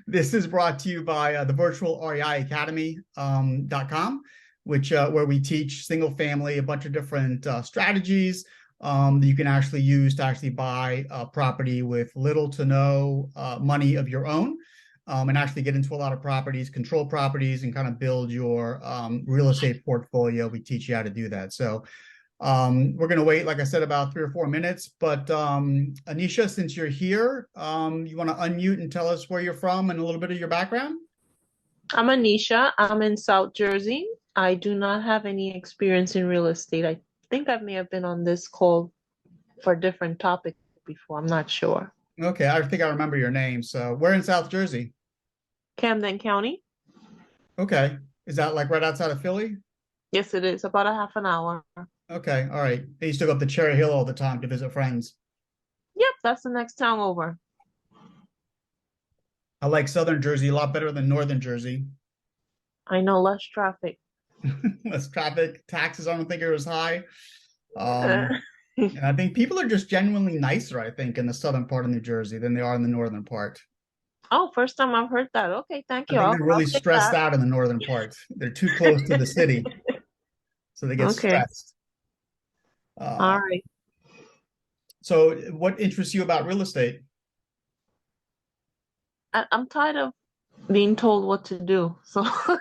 This is brought to you by the virtual REI Academy.com, which where we teach single family a bunch of different strategies that you can actually use to actually buy a property with little to no money of your own, and actually get into a lot of properties, control properties, and kind of build your real estate portfolio. We teach you how to do that. So we're going to wait, like I said, about 3 or 4 minutes. But Anisha, since you're here, you want to unmute and tell us where you're from and a little bit of your background? I'm Anisha. I'm in South Jersey. I do not have any experience in real estate. I think I may have been on this call for a different topic before. I'm not sure. Okay, I think I remember your name. So we're in South Jersey. Camden County? Okay. Is that like right outside of Philly? Yes, it is. About a half an hour. Okay, all right. I used to go up to Cherry Hill all the time to visit friends. Yep, that's the next town over. I like Southern Jersey a lot better than Northern Jersey. I know, less traffic. Less traffic, taxes I don't think are as high. Uh, And I think people are just genuinely nicer, I think, in the southern part of New Jersey than they are in the northern part. Oh, first time I've heard that. Okay, thank I you. think I'll they're really take stressed that. out in the northern part. They're too close to the city, so they get Okay. stressed. Uh, All right. so what interests you about real estate? I'm tired of being told what to do. So so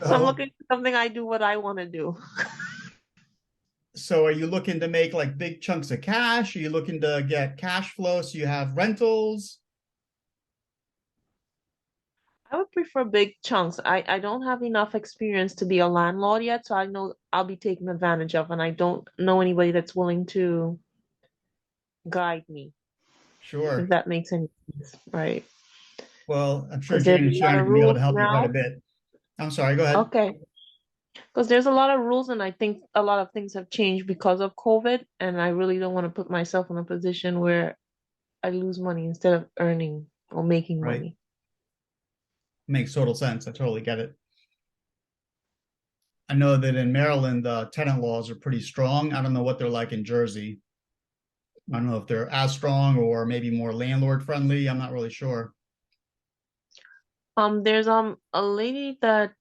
I'm So, looking for something I do what I want to do. so are you looking to make like big chunks of cash? Are you looking to get cash flow so you have rentals? I would prefer big chunks. I don't have enough experience to be a landlord yet, so I know I'll be taken advantage of, and I don't know anybody that's willing to guide me, if Sure. that makes any sense, right? Well, I'm sure Because there's Jane and a lot Sharon of can be able rules to help you quite a now. bit. I'm sorry, go ahead. Okay. Because there's a lot of rules, and I think a lot of things have changed because of COVID, and I really don't want to put myself in a position where I lose money instead of earning or making Right. money. Makes total sense. I totally get it. I know that in Maryland, the tenant laws are pretty strong. I don't know what they're like in Jersey. I don't know if they're as strong or maybe more landlord friendly. I'm not really sure. There's a lady that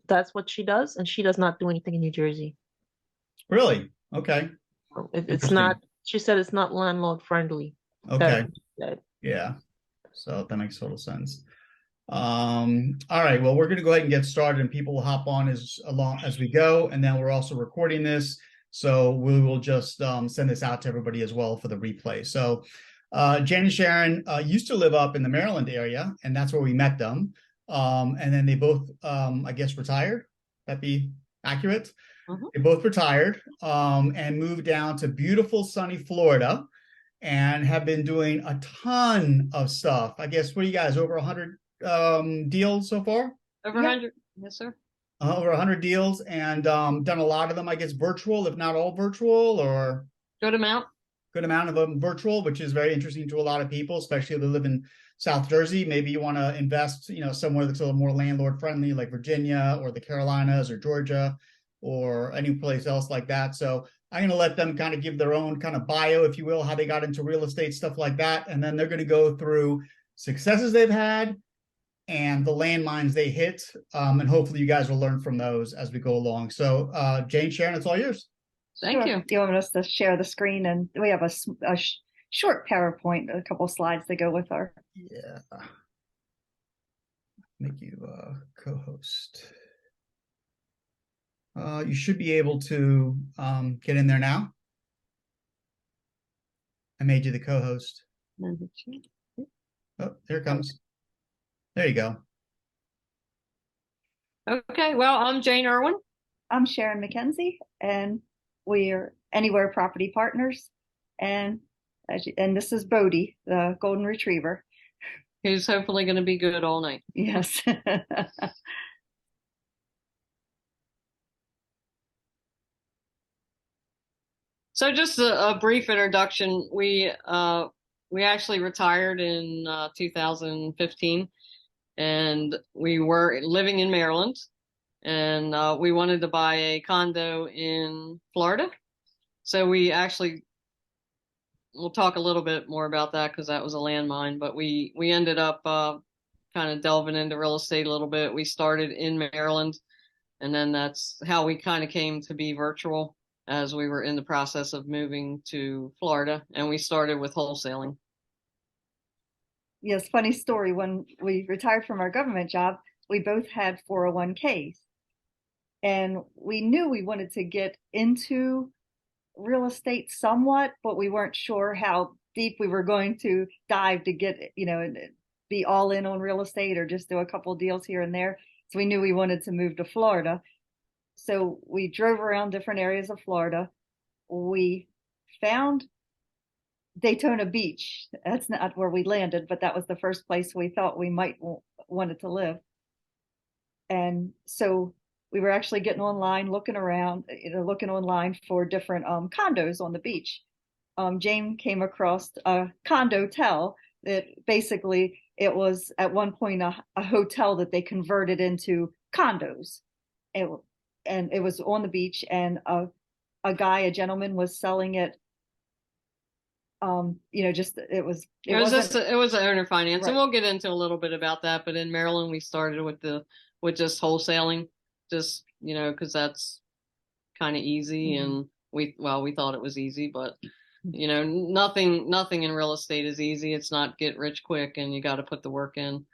that's what she does, and she does not do anything in New Jersey. Really? Okay. It's not, Interesting. she said it's not landlord friendly. That's Okay. what she said. Yeah. So that makes total sense. All right. Well, we're going to go ahead and get started, and people will hop on as along as we go, and then we're also recording this, so we will just send this out to everybody as well for the replay. So, Jan and Sharon used to live up in the Maryland area, and that's where we met them. And then they both, I guess, retired. That be accurate? Mhm. They both retired and moved down to beautiful sunny Florida and have been doing a ton of stuff. I guess, what are you guys, over 100 deals so far? Over 100. Yes, sir. Over 100 deals, and done a lot of them, I guess, virtual, if not all virtual, or Good amount. good amount of them virtual, which is very interesting to a lot of people, especially if they live in South Jersey. Maybe you want to invest, somewhere that's a little more landlord friendly, like Virginia or the Carolinas or Georgia or any place else like that. So I'm going to let them kind of give their own kind of bio, if you will, how they got into real estate, stuff like that. And then they're going to go through successes they've had and the landmines they hit. And hopefully you guys will learn from those as we go along. So Jane, Sharon, it's all yours. Thank you. Do you want us to share the screen? And we have a short PowerPoint, a couple slides that go with our. Yeah. Make you co-host. You should be able to get in there now. I made you the co-host. Oh, here it comes. There you go. Okay, well, I'm Jane Irwin. I'm Sharon McKenzie, and we're Anywhere Property Partners. And this is Bodie, the golden retriever. Who's hopefully going to be good all night. Yes. So just a brief introduction. We actually retired in 2015, and we were living in Maryland, and we wanted to buy a condo in Florida. So we actually we'll talk a little bit more about that because that was a landmine. But we ended up kind of delving into real estate a little bit. We started in Maryland, and then that's how we kind of came to be virtual as we were in the process of moving to Florida, and we started with wholesaling. Yes, funny story. When we retired from our government job, we both had 401ks. And we knew we wanted to get into real estate somewhat, but we weren't sure how deep we were going to dive to get, be all in on real estate or just do a couple deals here and there. So we knew we wanted to move to Florida. So we drove around different areas of Florida. We found Daytona Beach. That's not where we landed, but that was the first place we thought we might wanted to live. And so we were actually getting online, looking around, looking online for different condos on the beach. Jane came across a condotel that basically it was at one point a hotel that they converted into condos. And it was on the beach, and a gentleman was selling it. It was an owner finance, right. And we'll get into a little bit about that. But in Maryland, we started with just wholesaling, just because that's kind of easy, and we thought it was easy, but nothing in real estate is easy. It's not get rich quick, and you got to put the work in.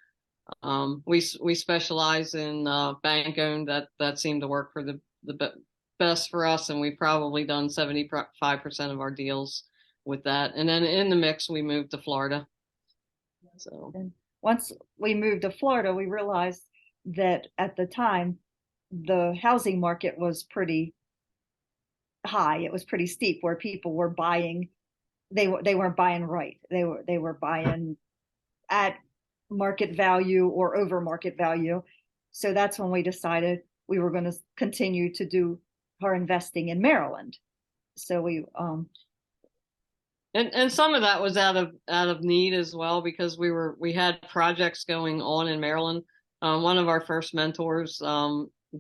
We specialize in bank owned. That seemed to work for the best for us, and we've probably done 75% of our deals with that. And then in the mix, we moved to Florida. So and once we moved to Florida, we realized that at the time the housing market was pretty high. It was pretty steep, where people were buying. They weren't buying right. They were buying at market value or over market value. So that's when we decided we were going to continue to do our investing in Maryland. So we and some of that was out of need as well, because we had projects going on in Maryland. One of our first mentors,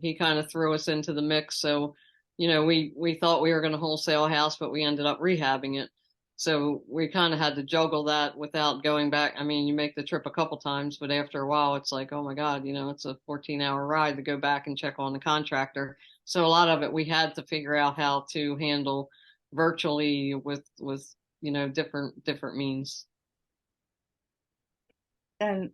he kind of threw us into the mix. So, we thought we were going to wholesale a house, but we ended up rehabbing it. So we kind of had to juggle that without going back. I mean, you make the trip a couple times, but after a while, it's like, oh my God, it's a 14-hour ride to go back and check on the contractor. So a lot of it we had to figure out how to handle virtually with different means. And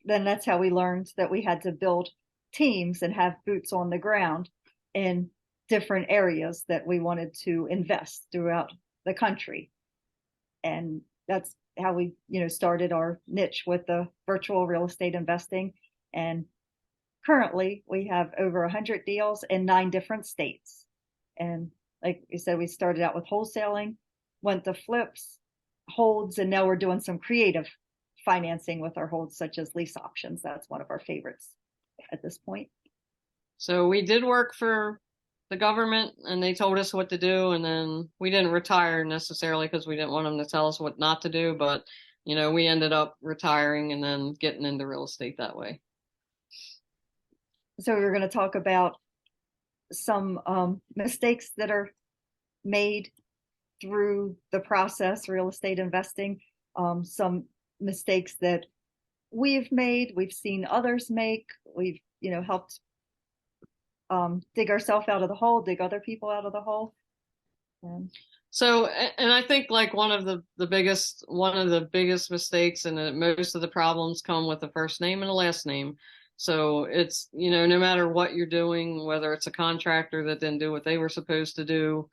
then that's how we learned that we had to build teams and have boots on the ground in different areas that we wanted to invest throughout the country. And that's how we, started our niche with the virtual real estate investing. And currently we have over 100 deals in 9 different states. And like you said, we started out with wholesaling, went to flips, holds, and now we're doing some creative financing with our holds, such as lease options. That's one of our favorites at this point. So we did work for the government, and they told us what to do, and then we didn't retire necessarily because we didn't want them to tell us what not to do, but we ended up retiring and then getting into real estate that way. So we're going to talk about some mistakes that are made through the process, real estate investing, some mistakes that we've made, we've seen others make, we've helped dig ourselves out of the hole, dig other people out of the hole. So, and I think like one of the biggest mistakes, and most of the problems come with the first name and the last name. So it's, no matter what you're doing, whether it's a contractor that didn't do what they were supposed to do,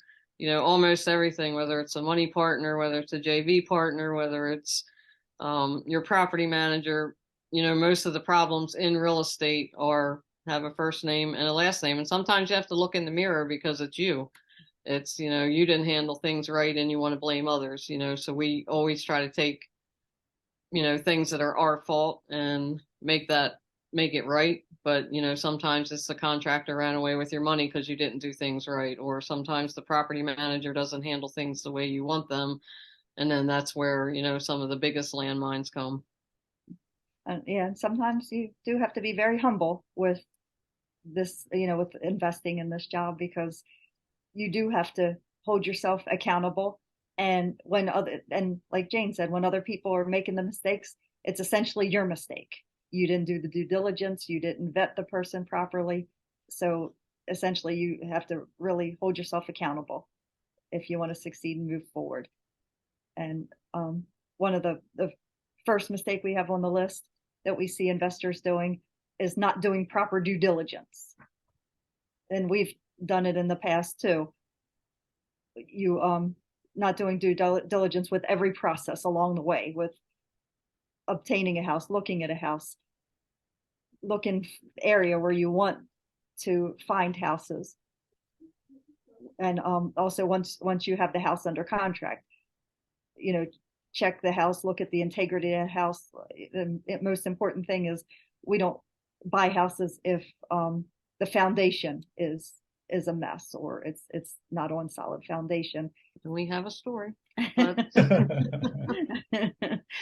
almost everything, whether it's a money partner, whether it's a JV partner, whether it's your property manager, most of the problems in real estate have a first name and a last name. And sometimes you have to look in the mirror because it's you. It's, you didn't handle things right and you want to blame others, so we always try to take, things that are our fault and make it right. But, sometimes it's the contractor ran away with your money because you didn't do things right. Or sometimes the property manager doesn't handle things the way you want them. And then that's where, some of the biggest landmines come. And sometimes you do have to be very humble with this, with investing in this job, because you do have to hold yourself accountable And like Jane said, when other people are making the mistakes, it's essentially your mistake. You didn't do the due diligence, you didn't vet the person properly. So essentially you have to really hold yourself accountable if you want to succeed and move forward. And one of the first mistake we have on the list that we see investors doing is not doing proper due diligence. And we've done it in the past too. You not doing due diligence with every process along the way, with obtaining a house, looking at a house, looking area where you want to find houses. And also once you have the house under contract, check the house, look at the integrity of the house. The most important thing is we don't buy houses if the foundation is a mess or it's not on solid foundation. We have a story.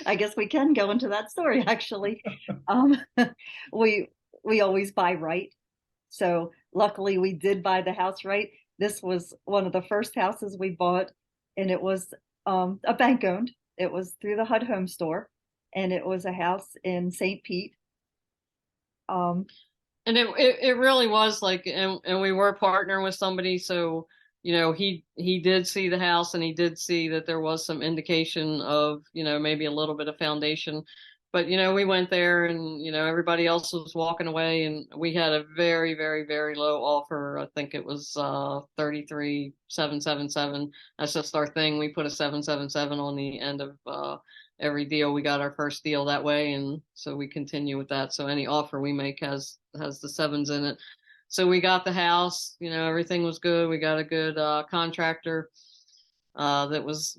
I guess we can go into that story actually. We always buy right. So luckily we did buy the house right. This was one of the first houses we bought, and it was a bank owned. It was through the HUD Home Store, and it was a house in St. Pete. And it really was like, and we were partnering with somebody, so he did see the house, and he did see that there was some indication of maybe a little bit of foundation. But we went there, and everybody else was walking away, and we had a very, very, very low offer. I think it was 33,777. That's just our thing. We put a 777 on the end of every deal. We got our first deal that way, and so we continue with that. So any offer we make has the sevens in it. So we got the house. Everything was good. We got a good contractor that was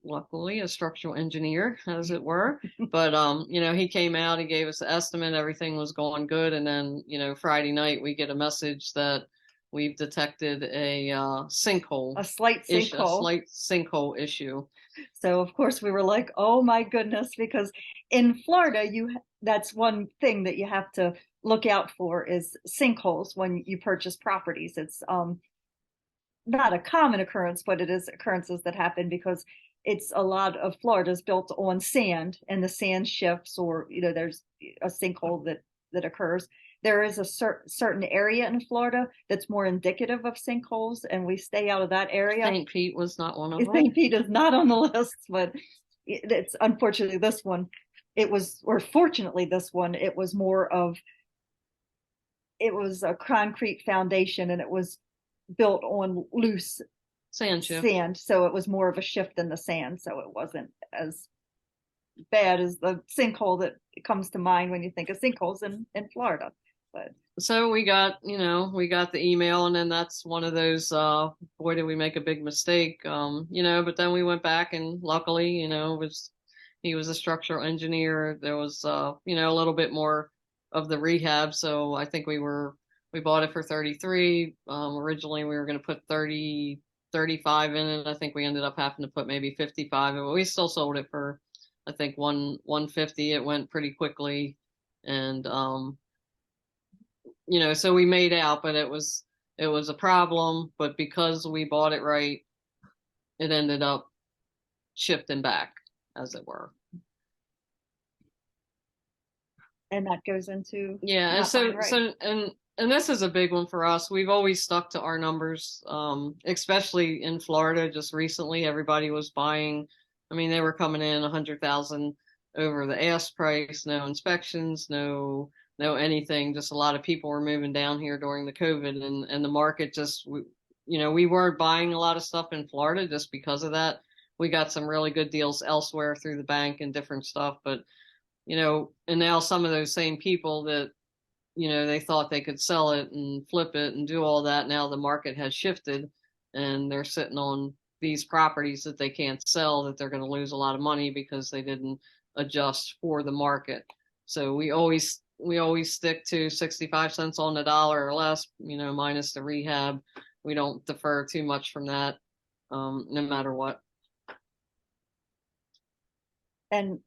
luckily a structural engineer, as it were. But he came out, he gave us the estimate, everything was going good, and then Friday night we get a message that we've detected a sinkhole, a slight sinkhole issue. So of course we were like, oh my goodness, because in Florida that's one thing that you have to look out for is sinkholes when you purchase properties. It's not a common occurrence, but it is occurrences that happen because it's a lot of Florida's built on sand, and the sand shifts, or there's a sinkhole that occurs. There is a certain area in Florida that's more indicative of sinkholes, and we stay out of that area. St. Pete was not one of them. St. Pete is not on the list, but it's unfortunately this one. Fortunately this one, it was a concrete foundation, and it was built on loose sand, so it was more of a shift in the sand, so it wasn't as bad as the sinkhole that comes to mind when you think of sinkholes in Florida. But so we got the email, and then that's one of those boy, did we make a big mistake, but then we went back, and luckily he was a structural engineer. There was a little bit more of the rehab, so I think we bought it for 33. Originally we were going to put 35 in it. I think we ended up having to put maybe 55, but we still sold it for, I think, 150. It went pretty quickly, and so we made out, but it was a problem. But because we bought it right, it ended up shifting back, as it were. And that goes into and this is a big one for us. We've always stuck to our numbers, especially in Florida. Just recently, everybody was buying. I mean, they were coming in 100,000 over the ask price. No inspections, no anything. Just a lot of people were moving down here during the COVID, and the market just, we weren't buying a lot of stuff in Florida just because of that. We got some really good deals elsewhere through the bank and different stuff, but and now some of those same people that they thought they could sell it and flip it and do all that. Now the market has shifted, and they're sitting on these properties that they can't sell, that they're going to lose a lot of money because they didn't adjust for the market. So we always stick to 65 cents on the dollar or less, minus the rehab. We don't defer too much from that, no matter what. And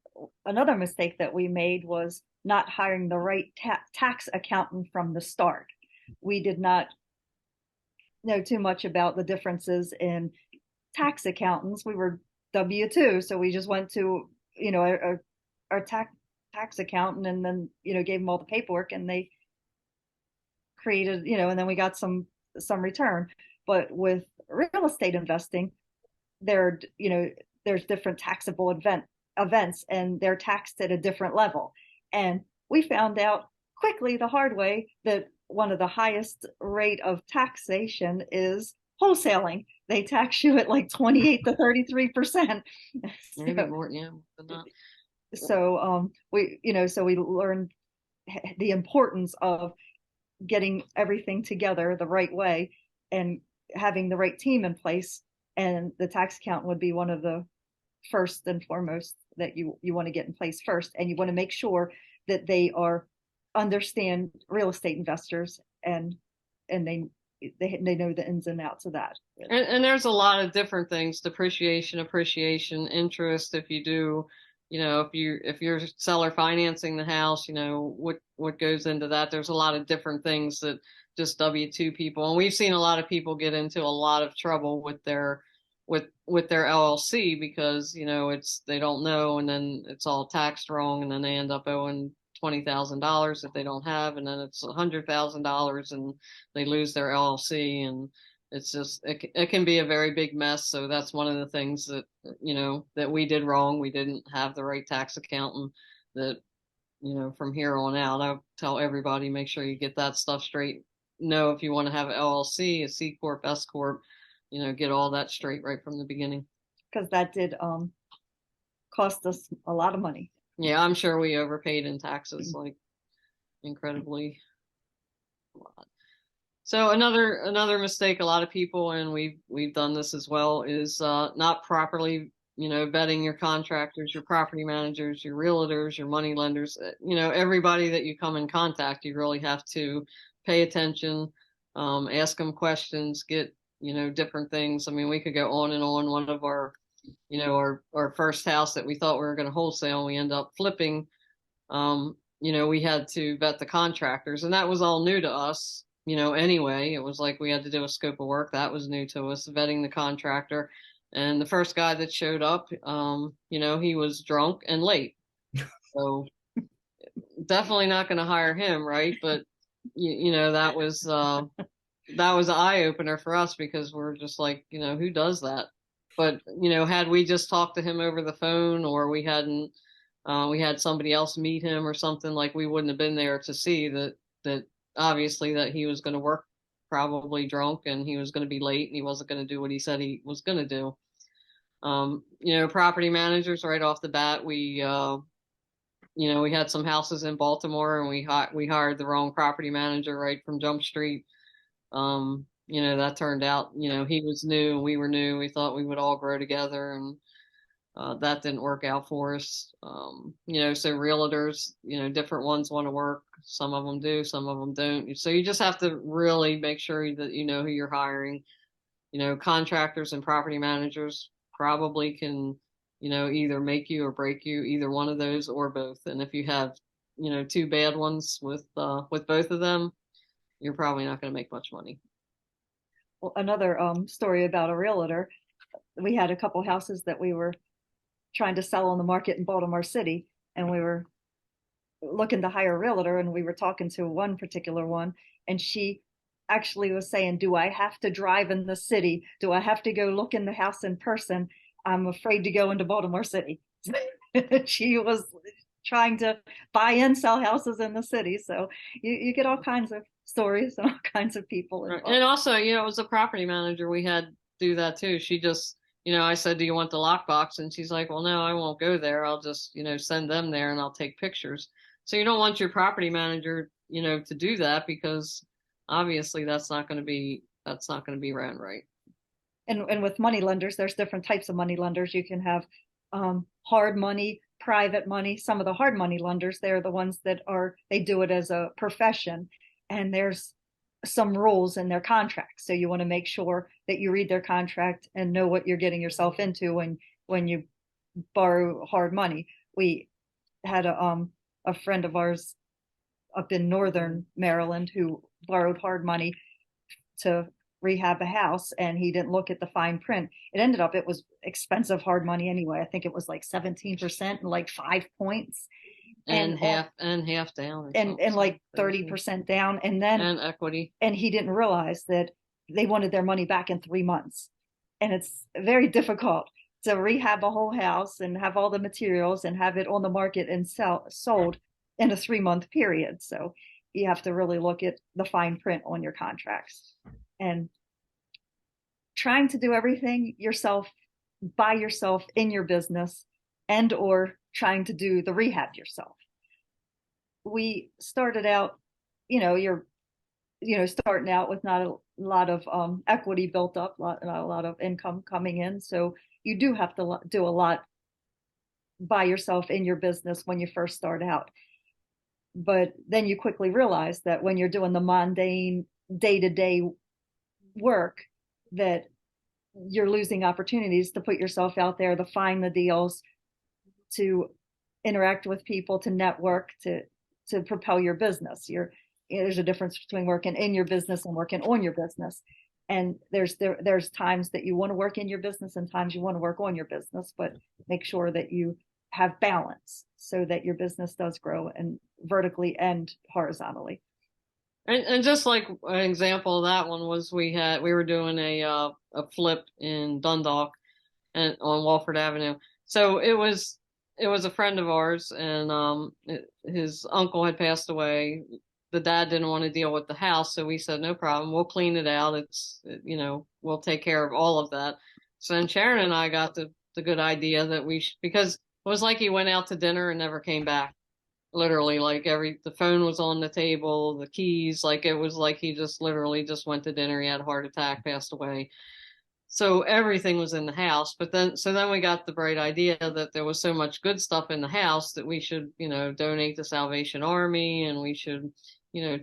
another mistake that we made was not hiring the right tax accountant from the start. We did not know too much about the differences in tax accountants. We were W-2. So we just went to, our tax accountant, and then, gave them all the paperwork, and they created, and then we got some return. But with real estate investing, there's different taxable events, and they're taxed at a different level. And we found out quickly, the hard way, that one of the highest rate of taxation is wholesaling. They tax you at like 28 to 33%. Maybe more, yeah, than that. So we learned the importance of getting everything together the right way and having the right team in place. And the tax accountant would be one of the first and foremost that you want to get in place first. And you want to make sure that they understand real estate investors, and they know the ins and outs of that. And there's a lot of different things: depreciation, appreciation, interest. If you do, if you're seller financing the house, what goes into that. There's a lot of different things that just W-2 people, and we've seen a lot of people get into a lot of trouble with their LLC because they don't know, and then it's all taxed wrong, and then they end up owing $20,000 that they don't have, and then it's $100,000 and they lose their LLC, and it's just it can be a very big mess. So that's one of the things that that we did wrong. We didn't have the right tax accountant. That from here on out, I'll tell everybody, make sure you get that stuff straight. Know if you want to have an LLC, a C corp, S corp, get all that straight right from the beginning. Because that did cost us a lot of money. Yeah, I'm sure we overpaid in taxes, like incredibly a lot. So another mistake a lot of people, and we've done this as well, is not properly vetting your contractors, your property managers, your realtors, your money lenders. Everybody that you come in contact, you really have to pay attention, ask them questions, get different things. I mean, we could go on and on. One of our our first house that we thought we were going to wholesale, and we end up flipping. We had to vet the contractors, and that was all new to us. Anyway, it was like we had to do a scope of work that was new to us, vetting the contractor. And the first guy that showed up, he was drunk and late. So definitely not going to hire him, right? But that was an eye opener for us, because we're just like, who does that? But had we just talked to him over the phone, or we had somebody else meet him or something, like, we wouldn't have been there to see that obviously that he was going to work probably drunk, and he was going to be late, and he wasn't going to do what he said he was going to do. Property managers, right off the bat, we had some houses in Baltimore, and we hired the wrong property manager right from Jump Street. That turned out, he was new, we were new. We thought we would all grow together, and that didn't work out for us. So realtors, different ones want to work. Some of them do, some of them don't. So you just have to really make sure that you know who you're hiring. Contractors and property managers probably can, either make you or break you, either one of those or both. And if you have, two bad ones with both of them, you're probably not going to make much money. Well, another story about a realtor. We had a couple houses that we were trying to sell on the market in Baltimore City, and we were looking to hire a realtor, and we were talking to one particular one, and she actually was saying, do I have to drive in the city? Do I have to go look in the house in person? I'm afraid to go into Baltimore City. She was trying to buy and sell houses in the city. So you get all kinds of stories and all kinds of people involved. And also, as a property manager, we had to do that too. She just, I said, do you want the lockbox? And she's like, well, no, I won't go there. I'll just, send them there, and I'll take pictures. So you don't want your property manager, to do that, because obviously that's not going to be ran right. And with money lenders, there's different types of money lenders. You can have hard money, private money. Some of the hard money lenders, they're the ones that they do it as a profession, and there's some rules in their contracts. So you want to make sure that you read their contract and know what you're getting yourself into when you borrow hard money. We had a friend of ours up in northern Maryland who borrowed hard money to rehab a house and he didn't look at the fine print. It ended up, it was expensive, hard money anyway. I think it was like 17% and like 5 points. And half down, and like 30% down, and then and equity. And he didn't realize that they wanted their money back in 3 months. And it's very difficult to rehab a whole house and have all the materials and have it on the market and sold in a 3-month period. So you have to really look at the fine print on your contracts. And trying to do everything yourself, by yourself in your business, and or trying to do the rehab yourself. We started out, you're starting out with not a lot of equity built up, not a lot of income coming in. So you do have to do a lot by yourself in your business when you first start out. But then you quickly realize that when you're doing the mundane day-to-day work, that you're losing opportunities to put yourself out there, to find the deals, to interact with people, to network, to propel your business. There's a difference between working in your business and working on your business. And there's times that you want to work in your business and times you want to work on your business, but make sure that you have balance so that your business does grow, and vertically and horizontally. And just like an example of that one was we were doing a flip in Dundalk and on Walford Avenue. So it was a friend of ours, and his uncle had passed away. The dad didn't want to deal with the house, so we said, no problem, we'll clean it out. We'll take care of all of that. So then Sharon and I got the good idea that because it was like he went out to dinner and never came back. Literally, like the phone was on the table, the keys, like it was like he just literally just went to dinner. He had a heart attack, passed away. So everything was in the house. But then we got the bright idea that there was so much good stuff in the house that we should, donate to Salvation Army, and we should,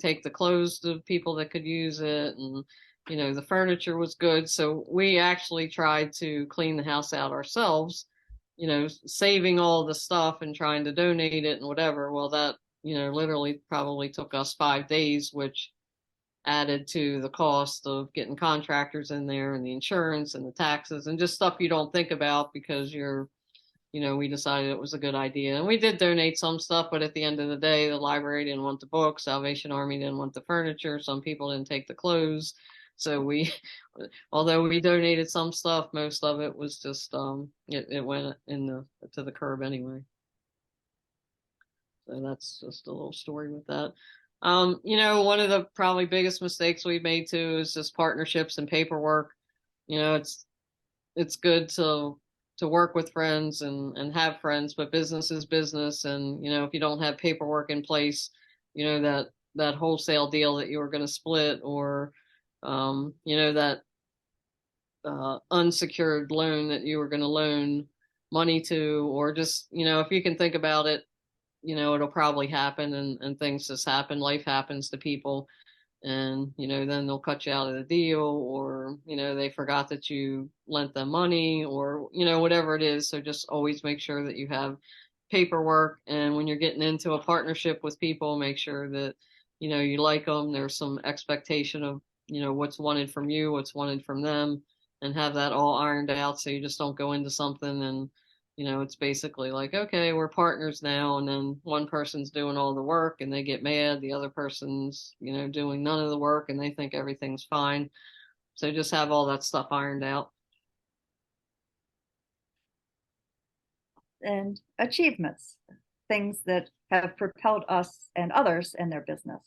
take the clothes to people that could use it. And, the furniture was good. So we actually tried to clean the house out ourselves, saving all the stuff and trying to donate it and whatever. Well, that, literally probably took us 5 days, which added to the cost of getting contractors in there and the insurance and the taxes and just stuff you don't think about because we decided it was a good idea. And we did donate some stuff, but at the end of the day, the library didn't want the books, Salvation Army didn't want the furniture, some people didn't take the clothes. So although we donated some stuff, most of it was just, it went to the curb anyway. So that's just a little story with that. One of the probably biggest mistakes we've made too is just partnerships and paperwork. It's good to work with friends and have friends, but business is business. And, if you don't have paperwork in place, that wholesale deal that you were going to split, or, that unsecured loan that you were going to loan money to, or just, if you can think about it, it'll probably happen, and things just happen. Life happens to people, and, then they'll cut you out of the deal, or, they forgot that you lent them money, or, whatever it is. So just always make sure that you have paperwork. And when you're getting into a partnership with people, make sure that, you like them. There's some expectation of, what's wanted from you, what's wanted from them, and have that all ironed out. So you just don't go into something and, it's basically like, okay, we're partners now. And then one person's doing all the work and they get mad. The other person's, doing none of the work and they think everything's fine. So just have all that stuff ironed out. And achievements, things that have propelled us and others in their business.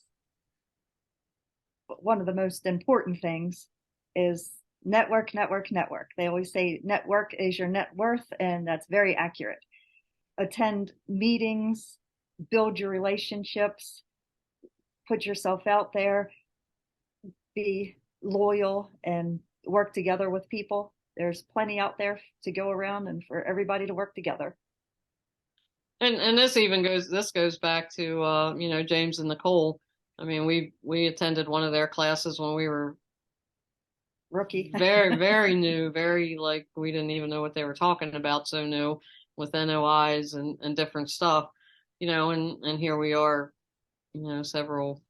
But one of the most important things is network. They always say network is your net worth, and that's very accurate. Attend meetings, build your relationships, put yourself out there, be loyal, and work together with people. There's plenty out there to go around and for everybody to work together. And this goes back to James and Nicole. I mean, we attended one of their classes when we were rookie. Very, very new, very, like, we didn't even know what they were talking about, so new, with NOIs and different stuff, and here we are, several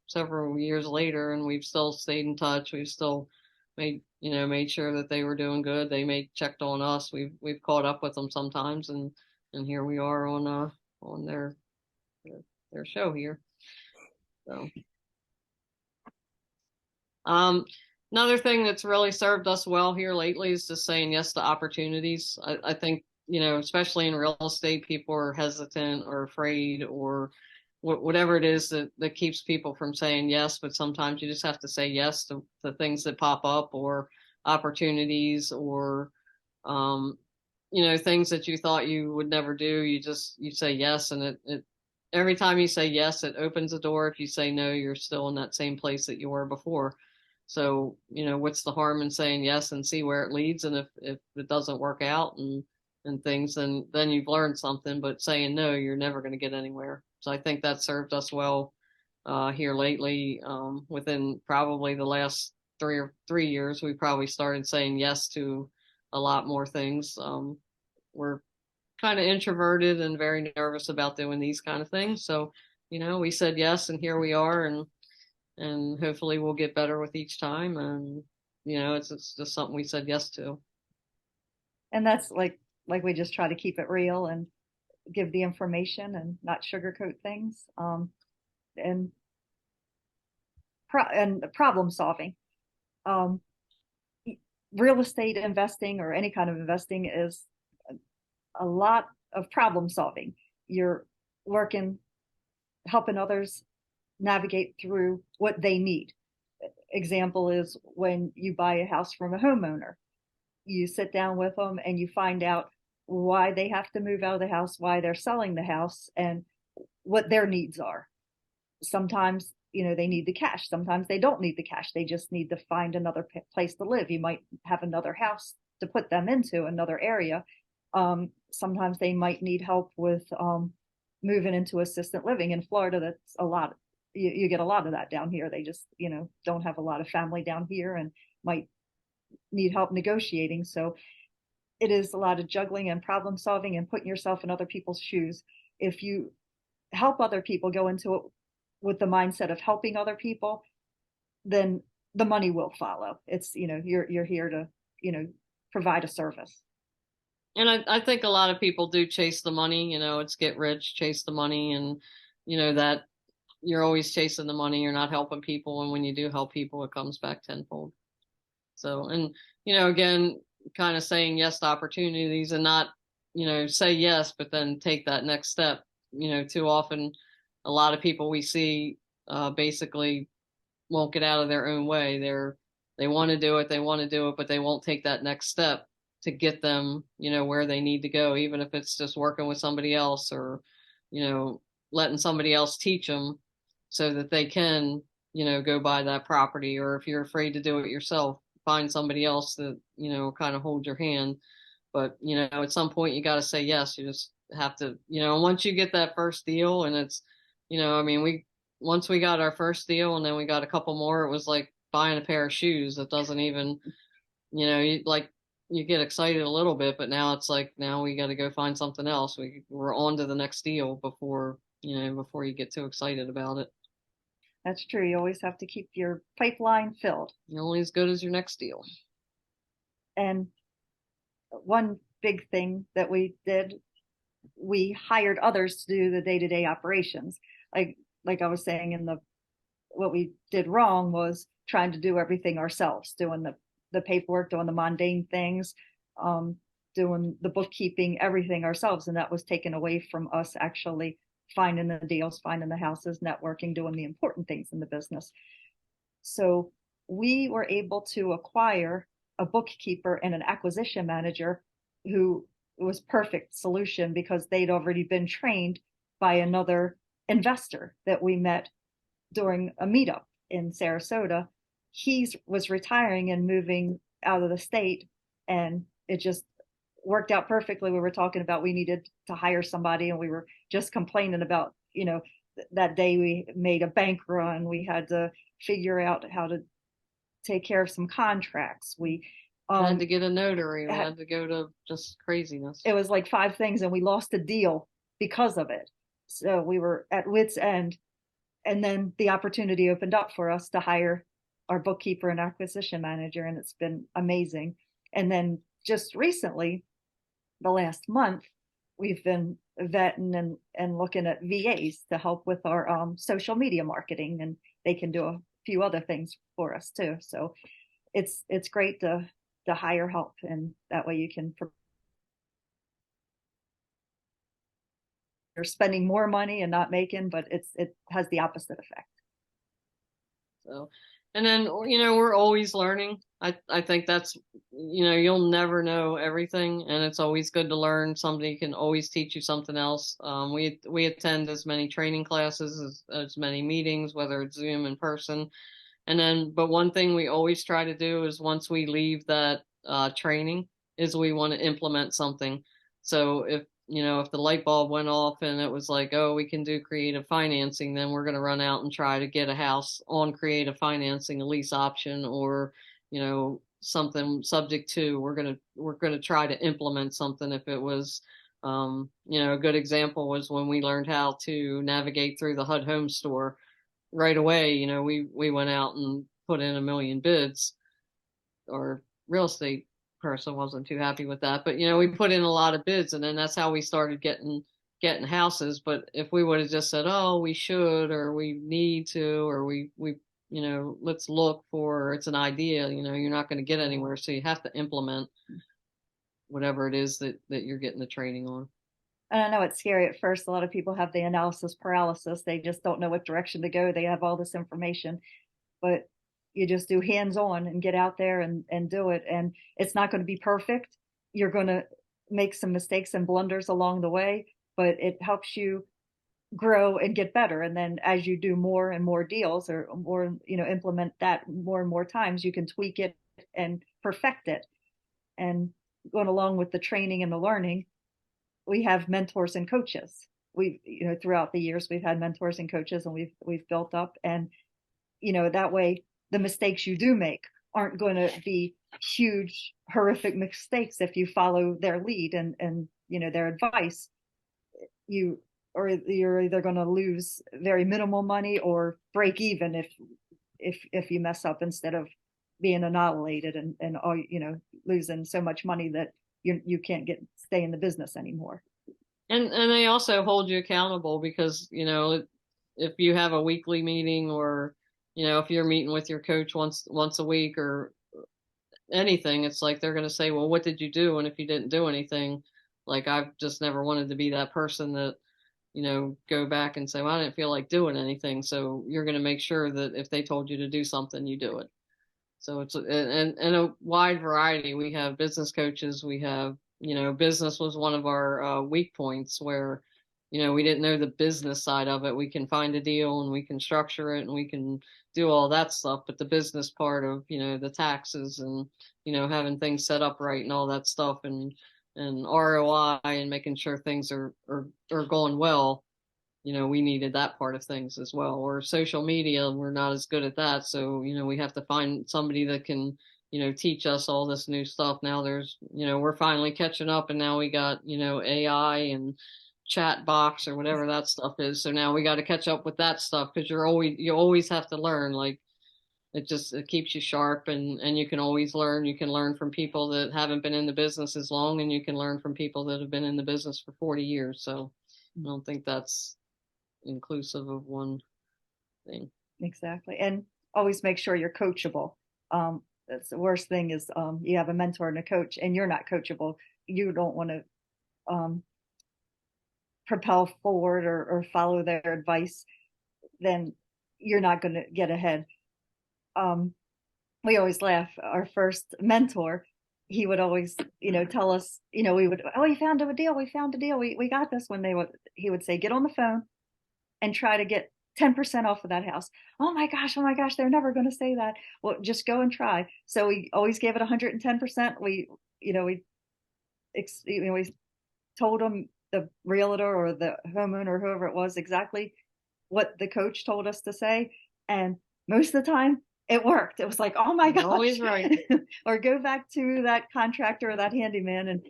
years later, and we've still stayed in touch. We've still made sure that they were doing good. They checked on us. We've caught up with them sometimes, and here we are on their show here. So, another thing that's really served us well here lately is just saying yes to opportunities. I think, especially in real estate, people are hesitant or afraid or whatever it is that keeps people from saying yes. But sometimes you just have to say yes to things that pop up, or opportunities, or, things that you thought you would never do. You say yes, and it every time you say yes, it opens a door. If you say no, you're still in that same place that you were before. So, what's the harm in saying yes and see where it leads? And if it doesn't work out and things, then you've learned something. But saying no, you're never going to get anywhere. So I think that served us well here lately. Within probably the last 3 years, we probably started saying yes to a lot more things. We're kind of introverted and very nervous about doing these kind of things. So, we said yes, and here we are, and hopefully we'll get better with each time. And, it's just something we said yes to. And that's like we just try to keep it real and give the information and not sugarcoat things. And problem solving. Real estate investing or any kind of investing is a lot of problem solving. You're helping others navigate through what they need. Example is when you buy a house from a homeowner, you sit down with them and you find out why they have to move out of the house, why they're selling the house, and what their needs are. Sometimes, they need the cash. Sometimes they don't need the cash. They just need to find another place to live. You might have another house to put them into, another area. Sometimes they might need help with moving into assisted living. In Florida, that's a lot. You get a lot of that down here. They just, don't have a lot of family down here and might need help negotiating. So it is a lot of juggling and problem solving and putting yourself in other people's shoes. If you help other people, go into it with the mindset of helping other people, then the money will follow. It's, you're here to, provide a service. And I think a lot of people do chase the money, it's get rich, chase the money. And, that you're always chasing the money. You're not helping people. And when you do help people, it comes back tenfold. So, and, again, kind of saying yes to opportunities and not, say yes, but then take that next step. Too often, a lot of people we see basically won't get out of their own way. They want to do it, but they won't take that next step to get them, where they need to go, even if it's just working with somebody else or, letting somebody else teach them so that they can, go buy that property. Or if you're afraid to do it yourself, find somebody else that, kind of hold your hand. But, at some point you got to say yes. You just have to, once you get that first deal, and it's, once we got our first deal and then we got a couple more, it was like buying a pair of shoes that doesn't even, you get excited a little bit, but now it's like, now we got to go find something else. We're on to the next deal before you get too excited about it. That's true. You always have to keep your pipeline filled. You're only as good as your next deal. And one big thing that we did, we hired others to do the day-to-day operations. Like I was saying, what we did wrong was trying to do everything ourselves, doing the paperwork, doing the mundane things, doing the bookkeeping, everything ourselves. And that was taken away from us actually finding the deals, finding the houses, networking, doing the important things in the business. So we were able to acquire a bookkeeper and an acquisition manager who was perfect solution because they'd already been trained by another investor that we met during a meetup in Sarasota. He was retiring and moving out of the state, and it just worked out perfectly. We were talking about we needed to hire somebody, and we were just complaining about, that day we made a bank run. We had to figure out how to take care of some contracts. We had to get a notary. We had to go to just craziness. It was like 5 things, and we lost a deal because of it. So we were at wit's end. And then the opportunity opened up for us to hire our bookkeeper and acquisition manager, and it's been amazing. And then just recently, the last month, we've been vetting and looking at VAs to help with our social media marketing, and they can do a few other things for us too. So it's great to hire help, and that way you can, you're spending more money and not making, but it has the opposite effect. So, and then, we're always learning. I think that's, you'll never know everything, and it's always good to learn. Somebody can always teach you something else. We attend as many training classes as many meetings, whether it's Zoom, in person. And then, but one thing we always try to do is once we leave that training is we want to implement something. So if the light bulb went off and it was like, oh, we can do creative financing, then we're going to run out and try to get a house on creative financing, a lease option, or, something subject to, we're going to try to implement something. If it was, a good example was when we learned how to navigate through the HUD home store right away. We went out and put in 1 million bids. Our real estate person wasn't too happy with that, but we put in a lot of bids, and then that's how we started getting houses. But if we would have just said, oh, we should, or we need to, or we let's look for, it's an idea, you're not going to get anywhere. So you have to implement whatever it is that you're getting the training on. And I know it's scary at first. A lot of people have the analysis paralysis. They just don't know what direction to go. They have all this information, but you just do hands-on and get out there and do it. And it's not going to be perfect. You're going to make some mistakes and blunders along the way, but it helps you grow and get better. And then as you do more and more deals, or more, implement that more and more times, you can tweak it and perfect it. And going along with the training and the learning, we have mentors and coaches. We've, throughout the years, we've had mentors and coaches, and we've built up. And, that way the mistakes you do make aren't going to be huge, horrific mistakes if you follow their lead and their advice. You're either going to lose very minimal money or break even if you mess up, instead of being annihilated and all, losing so much money that you can't stay in the business anymore. And they also hold you accountable, because if you have a weekly meeting, or if you're meeting with your coach once a week or anything, it's like they're going to say, well, what did you do? And if you didn't do anything, like, I've just never wanted to be that person that go back and say, well, I didn't feel like doing anything. So you're going to make sure that if they told you to do something, you do it. So it's and a wide variety. We have business coaches. We have, business was one of our weak points, where, we didn't know the business side of it. We can find a deal and we can structure it and we can do all that stuff. But the business part of, the taxes and, having things set up right and all that stuff, and ROI and making sure things are going well, we needed that part of things as well. Or social media, we're not as good at that. So, we have to find somebody that can, teach us all this new stuff. Now there's, we're finally catching up, and now we got, AI and chat box or whatever that stuff is. So now we got to catch up with that stuff, because you always have to learn. Like, it keeps you sharp, and you can always learn. You can learn from people that haven't been in the business as long, and you can learn from people that have been in the business for 40 years. So I don't think that's inclusive of one thing. Exactly. And always make sure you're coachable. That's the worst thing is you have a mentor and a coach and you're not coachable. You don't want to propel forward or follow their advice. Then you're not going to get ahead. We always laugh. Our first mentor, he would always, tell us, we would, oh, we found a deal. We found a deal. We got this. He would say, get on the phone and try to get 10% off of that house. Oh my gosh, they're never going to say that. Well, just go and try. So we always gave it 110%. We told them, the realtor or the homeowner or whoever it was, exactly what the coach told us to say. And most of the time it worked. It was like, oh my gosh. Always right. Or go back to that contractor or that handyman and,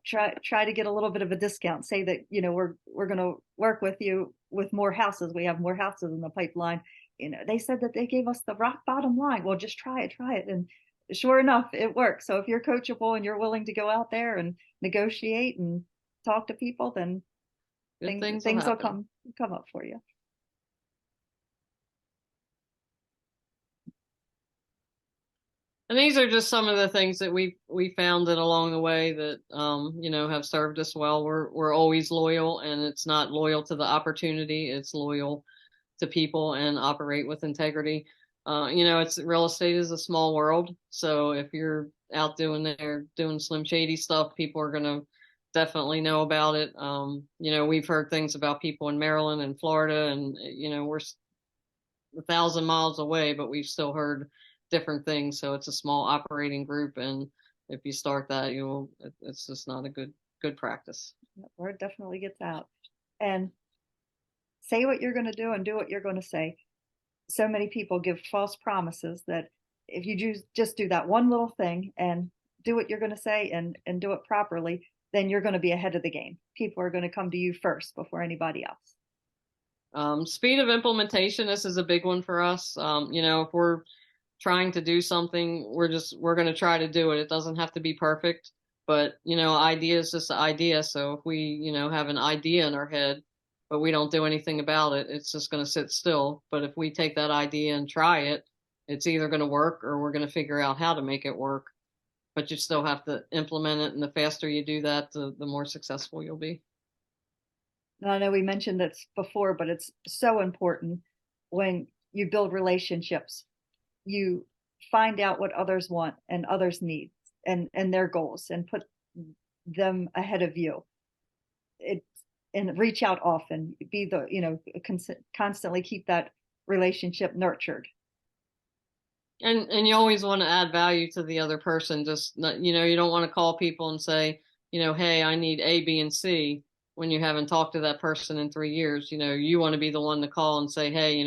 try to get a little bit of a discount. Say that, we're going to work with you with more houses. We have more houses in the pipeline. they said that they gave us the rock bottom line. Well, just try it. And sure enough, it works. So if you're coachable and you're willing to go out there and negotiate and talk to people, then things will come up for you. And these are just some of the things that we found that along the way that have served us well. We're always loyal, and it's not loyal to the opportunity. It's loyal to people and operate with integrity. It's real estate is a small world. So if you're out doing Slim Shady stuff, people are going to definitely know about it. We've heard things about people in Maryland and Florida, and, we're 1,000 miles away, but we've still heard different things. So it's a small operating group. And if you start that, it's just not a good practice. Word definitely gets out. And say what you're going to do and do what you're going to say. So many people give false promises that if you just do that one little thing and do what you're going to say and do it properly, then you're going to be ahead of the game. People are going to come to you first before anybody else. Speed of implementation. This is a big one for us. If we're trying to do something, we're going to try to do it. It doesn't have to be perfect, but idea is just an idea. So if we have an idea in our head, but we don't do anything about it, it's just going to sit still. But if we take that idea and try it, it's either going to work or we're going to figure out how to make it work. But you still have to implement it, and the faster you do that, the more successful you'll be. I know we mentioned this before, but it's so important when you build relationships. You find out what others want and others need and their goals, and put them ahead of you. And reach out often, be constantly keep that relationship nurtured. And you always want to add value to the other person. Just you don't want to call people and say, hey, I need A, B, and C when you haven't talked to that person in 3 years. You want to be the one to call and say, hey,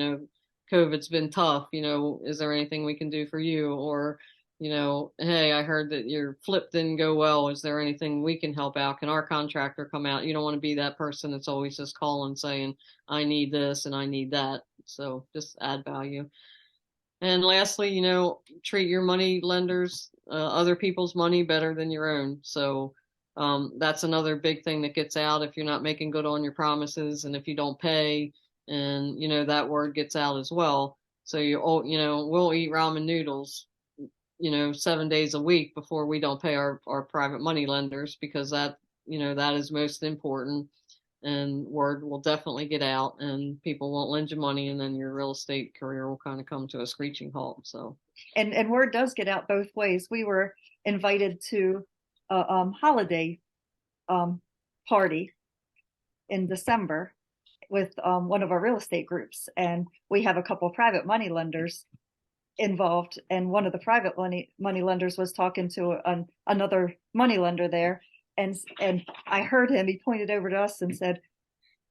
COVID's been tough. Is there anything we can do for you? Or, hey, I heard that your flip didn't go well. Is there anything we can help out? Can our contractor come out? You don't want to be that person that's always just calling saying, I need this and I need that. So just add value. And lastly, treat your money lenders, other people's money better than your own. So that's another big thing that gets out if you're not making good on your promises, and if you don't pay, and that word gets out as well. So we'll eat ramen noodles 7 days a week before we don't pay our private money lenders, because that is most important, and word will definitely get out and people won't lend you money, and then your real estate career will kind of come to a screeching halt. So and word does get out both ways. We were invited to a holiday party in December with one of our real estate groups, and we have a couple of private money lenders involved, and one of the private money lenders was talking to another money lender there, and I heard him, he pointed over to us and said,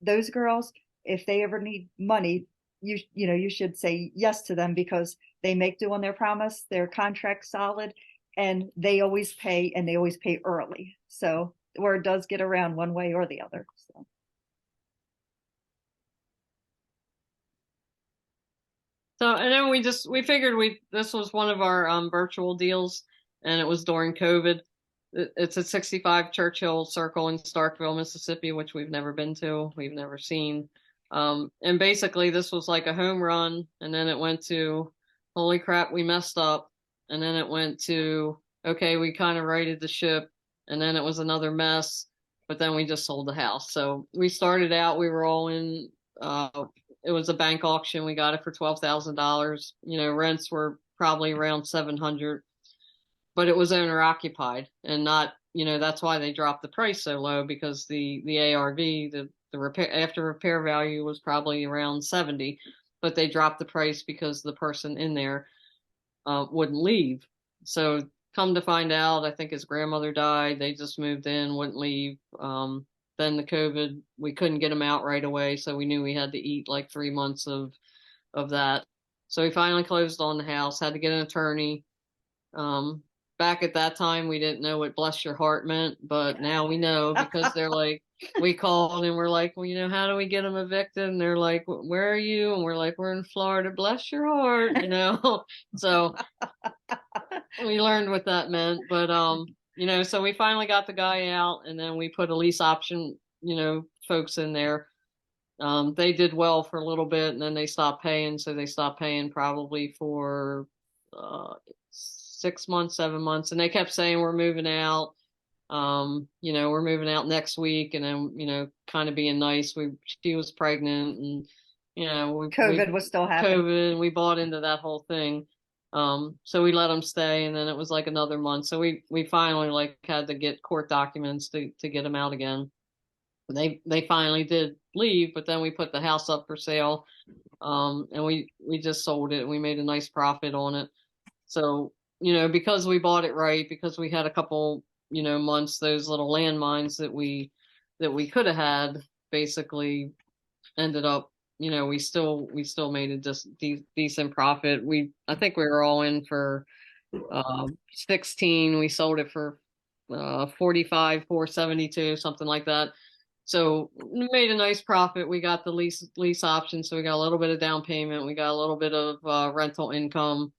those girls, if they ever need money, you should say yes to them, because they make do on their promise, their contract's solid, and they always pay, and they always pay early. So word does get around one way or the other. So, and then we figured this was one of our virtual deals, and it was during COVID. It's at 65 Churchill Circle in Starkville, Mississippi, which we've never been to, we've never seen. And basically this was like a home run, and then it went to, holy crap, we messed up. And then it went to, okay, we kind of righted the ship, and then it was another mess, but then we just sold the house. So we started out, we were all in, it was a bank auction. We got it for $12,000. Rents were probably around $700, but it was owner occupied, and not, that's why they dropped the price so low, because the ARV, the repair after repair value was probably around 70, but they dropped the price because the person in there wouldn't leave. So come to find out, I think his grandmother died. They just moved in, wouldn't leave. Then the COVID, we couldn't get him out right away, so we knew we had to eat like 3 months of that. So we finally closed on the house, had to get an attorney. Back at that time, we didn't know what bless your heart meant, but now we know, because they're like, we called and we're like, well, you know, how do we get them evicted? And they're like, where are you? And we're like, we're in Florida. Bless your heart, you know. So we learned what that meant. But you know, so we finally got the guy out, and then we put a lease option, you know, folks in there. They did well for a little bit, and then they stopped paying. So they stopped paying probably for 6 months, 7 months, and they kept saying we're moving out. You know, we're moving out next week, and then, you know, kind of being nice. She was pregnant, and you know, COVID was still happening. COVID, and we bought into that whole thing. So we let them stay, and then it was like another month. So we finally like had to get court documents to get them out again. They finally did leave, but then we put the house up for sale, and we just sold it. We made a nice profit on it. So, you know, because we bought it right, because we had a couple, you know, months, those little landmines that we could have had, basically ended up, you know, we still made a just decent profit. I think we were all in for 16. We sold it for 45, 472, something like that. So we made a nice profit. We got the lease option, so we got a little bit of down payment. We got a little bit of rental income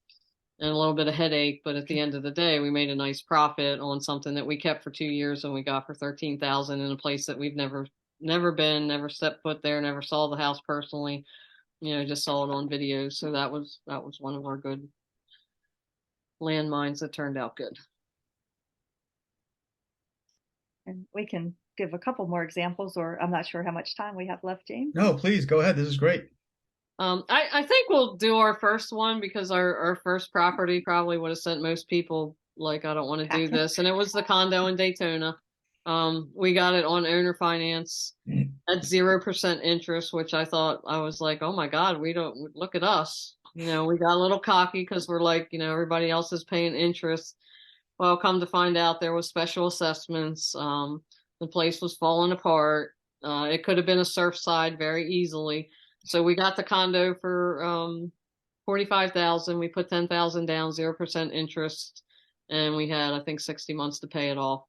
and a little bit of headache. But at the end of the day, we made a nice profit on something that we kept for 2 years, and we got for $13,000 in a place that we've never been, never stepped foot there, never saw the house personally. You know, just saw it on videos. So that was one of our good landmines that turned out good. And we can give a couple more examples, or I'm not sure how much time we have left, James. No, please go ahead. This is great. I think we'll do our first one, because our first property probably would have sent most people like, I don't want to do this. And it was the condo in Daytona. We got it on owner finance at 0% interest, which I was like, oh my God, we don't look at us. You know, we got a little cocky because we're like, you know, everybody else is paying interest. Well, come to find out, there was special assessments. The place was falling apart. It could have been a Surfside very easily. So we got the condo for $45,000. We put $10,000 down, 0% interest, and we had, I think, 60 months to pay it off.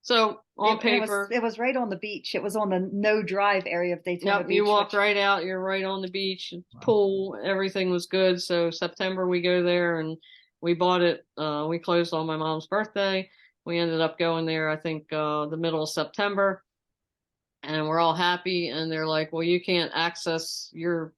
So on paper, it was right on the beach. It was on the no drive area of Daytona Beach. You walked right out. You're right on the beach, pool. Everything was good. So September we go there, and we bought it. We closed on my mom's birthday. We ended up going there, I think, the middle of September, and we're all happy. And they're like, well, you can't access your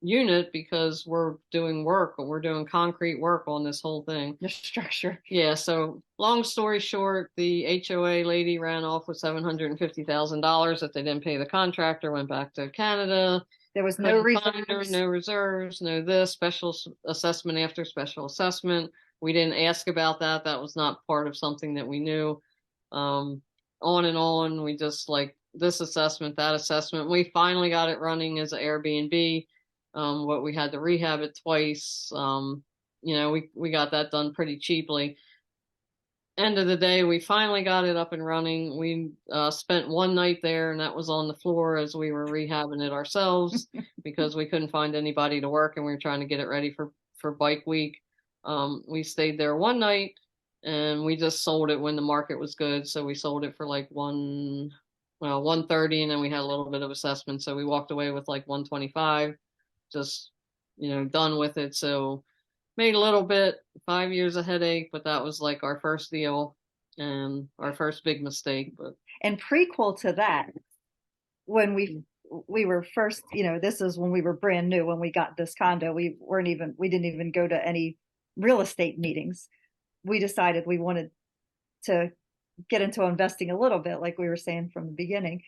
unit because we're doing work, or we're doing concrete work on this whole thing. The structure. Yeah. So long story short, the HOA lady ran off with $750,000 that they didn't pay the contractor, went back to Canada. There was no reserves. No reserves, no this, special assessment after special assessment. We didn't ask about that. That was not part of something that we knew. On and on. We just like this assessment, that assessment. We finally got it running as an Airbnb. What we had to rehab it twice. You know, we got that done pretty cheaply. End of the day, we finally got it up and running. We spent one night there, and that was on the floor as we were rehabbing it ourselves because we couldn't find anybody to work, and we were trying to get it ready for bike week. We stayed there one night, and we just sold it when the market was good. So we sold it for like $130, and then we had a little bit of assessment. So we walked away with like $125, just, you know, done with it. So made a little bit, 5 years of headache, but that was like our first deal and our first big mistake. But and prequel to that, when we were first, you know, this is when we were brand new, when we got this condo, we didn't even go to any real estate meetings. We decided we wanted to get into investing a little bit, like we were saying from the beginning.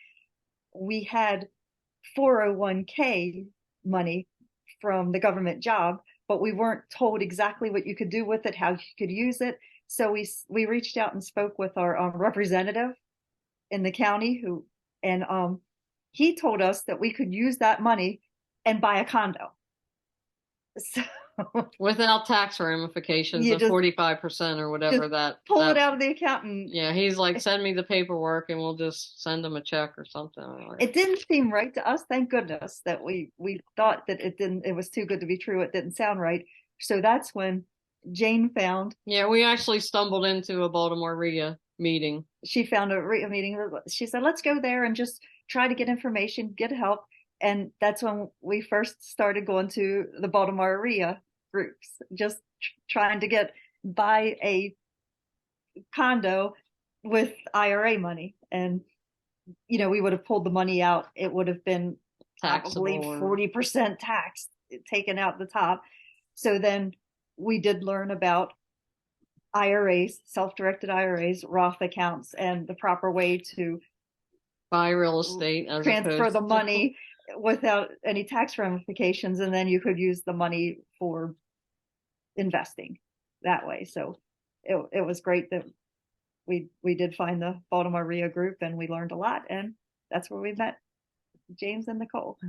We had 401k money from the government job, but we weren't told exactly what you could do with it, how you could use it. So we reached out and spoke with our representative in the county, and he told us that we could use that money and buy a condo. So without tax ramifications of 45% or whatever, that pull it out of the account. Yeah, he's like, send me the paperwork and we'll just send him a check or something. It didn't seem right to us. Thank goodness that we thought that it was too good to be true. It didn't sound right. So that's when Jane found. Yeah, we actually stumbled into a Baltimore RIA meeting? She found a meeting. She said, let's go there and just try to get information, get help. And that's when we first started going to the Baltimore area groups, just trying to buy a condo with IRA money. And, we would have pulled the money out. It would have been probably 40% tax taken out the top. So then we did learn about IRAs, self-directed IRAs, Roth accounts, and the proper way to buy real estate, transfer the money without any tax ramifications, and then you could use the money for investing that way. So it was great that we did find the Baltimore RIA group, and we learned a lot, and that's where we met James and Nicole.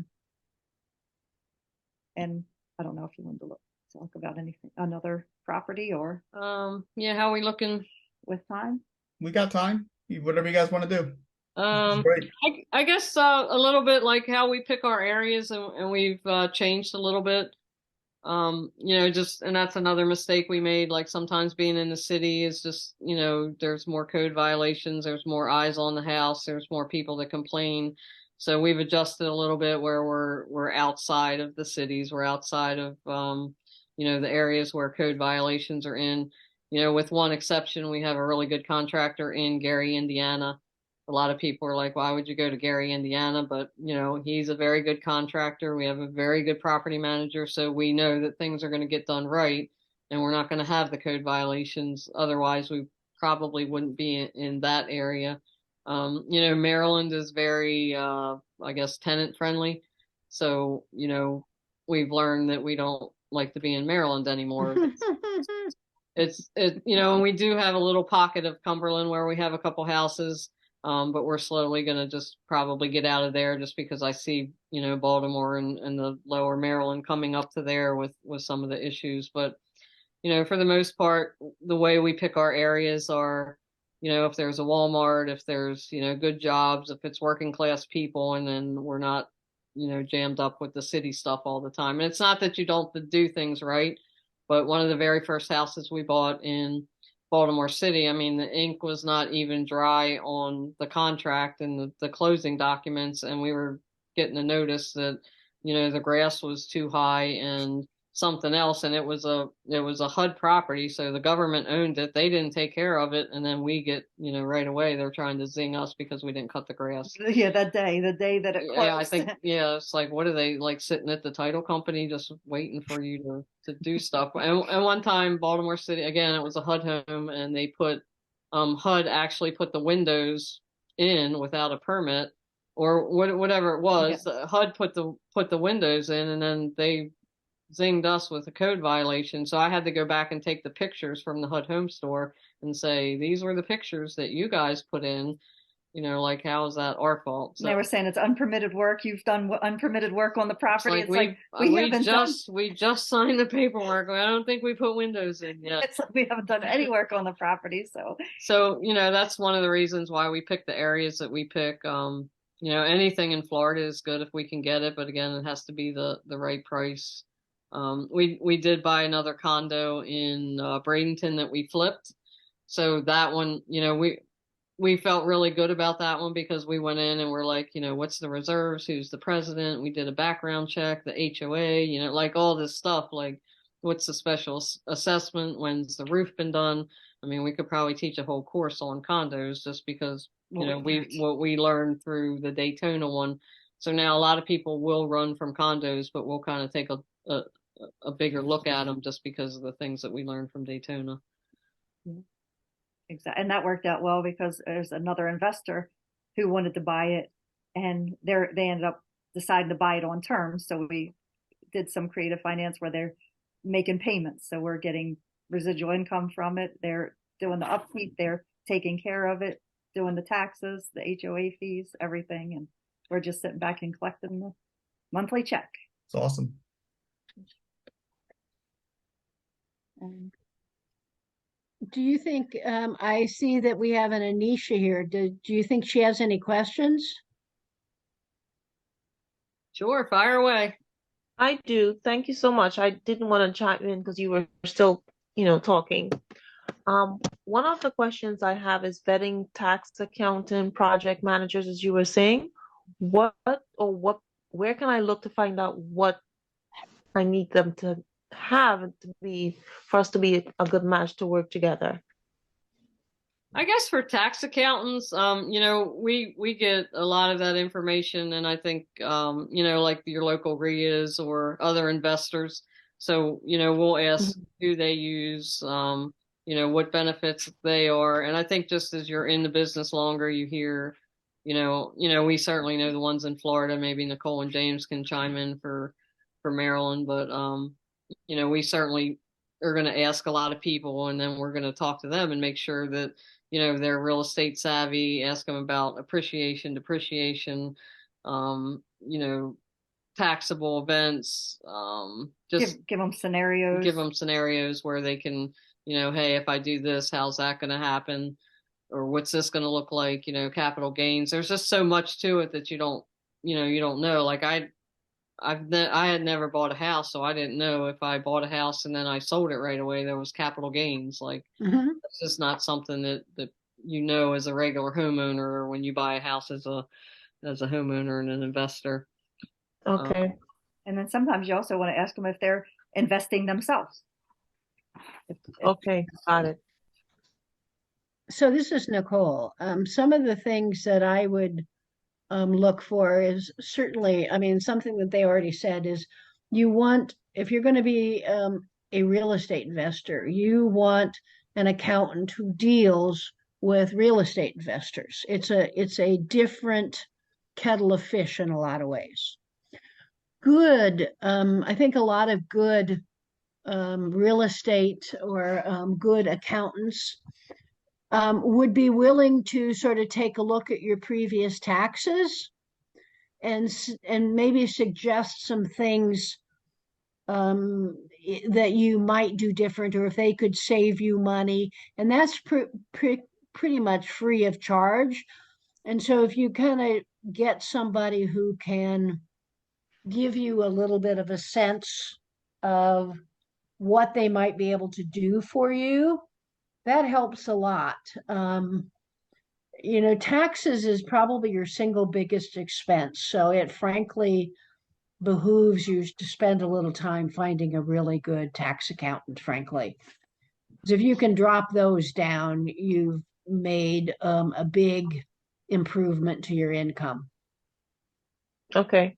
And I don't know if you want to talk about anything, another property, or yeah, how are we looking with time? We got time. Whatever you guys want to do. Great. I guess a little bit like how we pick our areas, and we've changed a little bit. And that's another mistake we made. Like sometimes being in the city is just, there's more code violations, there's more eyes on the house, there's more people that complain. So we've adjusted a little bit where we're outside of the cities, we're outside of the areas where code violations are in. With one exception, we have a really good contractor in Gary, Indiana. A lot of people are like, why would you go to Gary, Indiana? But, he's a very good contractor. We have a very good property manager. So we know that things are going to get done right, and we're not going to have the code violations. Otherwise, we probably wouldn't be in that area. Maryland is very, I guess, tenant friendly. So, we've learned that we don't like to be in Maryland anymore. And we do have a little pocket of Cumberland where we have a couple houses. But we're slowly going to just probably get out of there, just because I see, Baltimore and the lower Maryland coming up to there with some of the issues. But, for the most part, the way we pick our areas are, if there's a Walmart, if there's, good jobs, if it's working class people, and then we're not, jammed up with the city stuff all the time. And it's not that you don't do things right, but one of the very first houses we bought in Baltimore City, I mean, the ink was not even dry on the contract and the closing documents, and we were getting a notice that, the grass was too high and something else, and it was a HUD property, so the government owned it. They didn't take care of it, and then we get, right away they're trying to zing us because we didn't cut the grass. Yeah, the day that it closed. Yeah, I think, it's like, what are they, like, sitting at the title company just waiting for you to do stuff? And one time, Baltimore City, again, it was a HUD home, and they put HUD actually put the windows in without a permit, or whatever it was. Yeah. HUD put the windows in, and then they zinged us with a code violation. So I had to go back and take the pictures from the HUD home store and say, these were the pictures that you guys put in. Like, how is that our fault? So, they were saying it's unpermitted work. You've done unpermitted work on the property. It's like, we just signed the paperwork. I don't think we put windows in yet. It's like we haven't done any work on the property. So that's one of the reasons why we pick the areas that we pick. Anything in Florida is good if we can get it, but again, it has to be the right price. We did buy another condo in Bradenton that we flipped. So that one, we felt really good about that one because we went in and we're like, what's the reserves? Who's the president? We did a background check, the HOA, like all this stuff, like what's the special assessment? When's the roof been done? I mean, we could probably teach a whole course on condos just because, what we learned through the Daytona one. So now a lot of people will run from condos, but we'll kind of take a bigger look at them just because of the things that we learned from Daytona. Exactly. And that worked out well because there's another investor who wanted to buy it, and they ended up deciding to buy it on terms. So we did some creative finance where they're making payments. So we're getting residual income from it. They're doing the upkeep. They're taking care of it, doing the taxes, the HOA fees, everything. And we're just sitting back and collecting the monthly check. It's awesome. Do you think, I see that we have an Anisha here. Do you think she has any questions? Sure, fire away. I do. Thank you so much. I didn't want to chime in because you were still, talking. One of the questions I have is vetting tax accountant project managers, as you were saying. What or what, where can I look to find out what I need them to have to be for us to be a good match to work together? I guess for tax accountants, we get a lot of that information, and I think, like your local RIAs or other investors. So, we'll ask who they use, what benefits they are. And I think just as you're in the business longer, you hear, we certainly know the ones in Florida. Maybe Nicole and James can chime in for Maryland, but, we certainly are going to ask a lot of people, and then we're going to talk to them and make sure that they're real estate savvy, ask them about appreciation, depreciation, taxable events, just give them scenarios. Give them scenarios where they can, hey, if I do this, how's that going to happen? Or what's this going to look like? Capital gains. There's just so much to it that you don't know. Like I had never bought a house, so I didn't know if I bought a house and then I sold it right away, there was capital gains. Like it's just not something that as a regular homeowner, or when you buy a house as a homeowner and an investor. Okay. And then sometimes you also want to ask them if they're investing themselves. Okay, got it. So this is Nicole. Some of the things that I would look for is certainly, something that they already said is if you're going to be a real estate investor, you want an accountant who deals with real estate investors. It's a different kettle of fish in a lot of ways. I think a lot of good real estate or good accountants would be willing to sort of take a look at your previous taxes and maybe suggest some things that you might do different, or if they could save you money. And that's pretty much free of charge. And so if you kind of get somebody who can give you a little bit of a sense of what they might be able to do for you, that helps a lot. Taxes is probably your single biggest expense. So it frankly behooves you to spend a little time finding a really good tax accountant, frankly. Because if you can drop those down, you've made a big improvement to your income. Okay.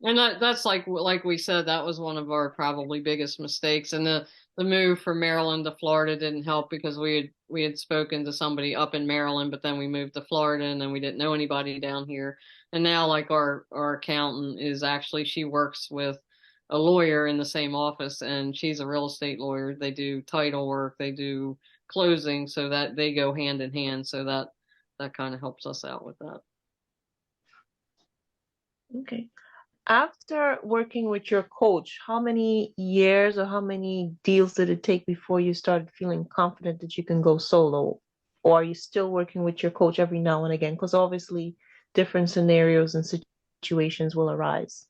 And that's like we said, that was one of our probably biggest mistakes. And the move from Maryland to Florida didn't help, because we had spoken to somebody up in Maryland, but then we moved to Florida, and then we didn't know anybody down here. And now, like, our accountant is actually, she works with a lawyer in the same office, and she's a real estate lawyer. They do title work, they do closing, so that they go hand in hand. So that kind of helps us out with that. Okay. After working with your coach, how many years or how many deals did it take before you started feeling confident that you can go solo? Or are you still working with your coach every now and again? Because obviously different scenarios and situations will arise.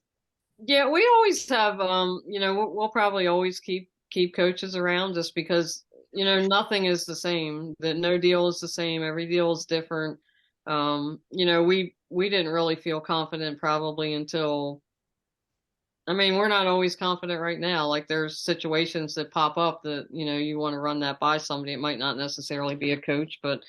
Yeah, we always have, we'll probably always keep coaches around, just because, nothing is the same, that no deal is the same. Every deal is different. We didn't really feel confident probably until, we're not always confident right now. Like, there's situations that pop up that, you want to run that by somebody. It might not necessarily be a coach, but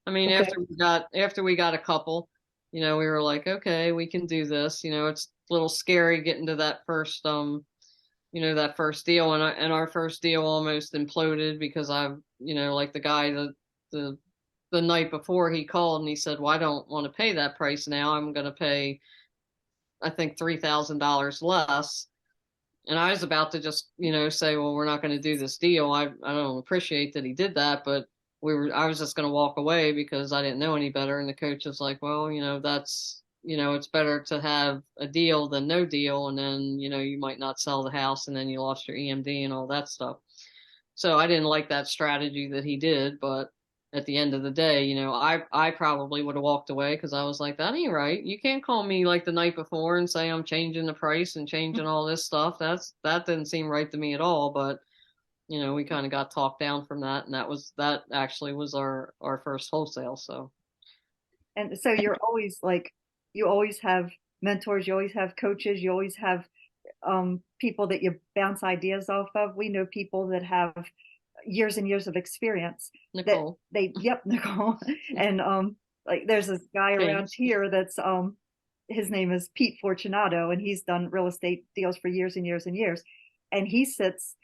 Okay. after we got a couple, we were like, okay, we can do this. It's a little scary getting to that first, that first deal. And our first deal almost imploded, because like the guy, the night before, he called and he said, well, I don't want to pay that price now. I'm going to pay, I think, $3,000 less. And I was about to just, say, well, we're not going to do this deal. I don't appreciate that he did that, but I was just going to walk away because I didn't know any better. And the coach was like, well, that's, it's better to have a deal than no deal. And then, you might not sell the house, and then you lost your EMD and all that stuff. So I didn't like that strategy that he did, but at the end of the day, I probably would have walked away, because I was like, that ain't right. You can't call me like the night before and say I'm changing the price and changing all this stuff. That didn't seem right to me at all. But, we kind of got talked down from that, and that actually was our first wholesale. So. And so you're always like, you always have mentors, you always have coaches, you always have people that you bounce ideas off of. We know people that have years and years of experience. Nicole. Nicole. And like there's this guy around here that's his name is Pete Fortunato, and he's done real estate deals for years and years and years. And he sits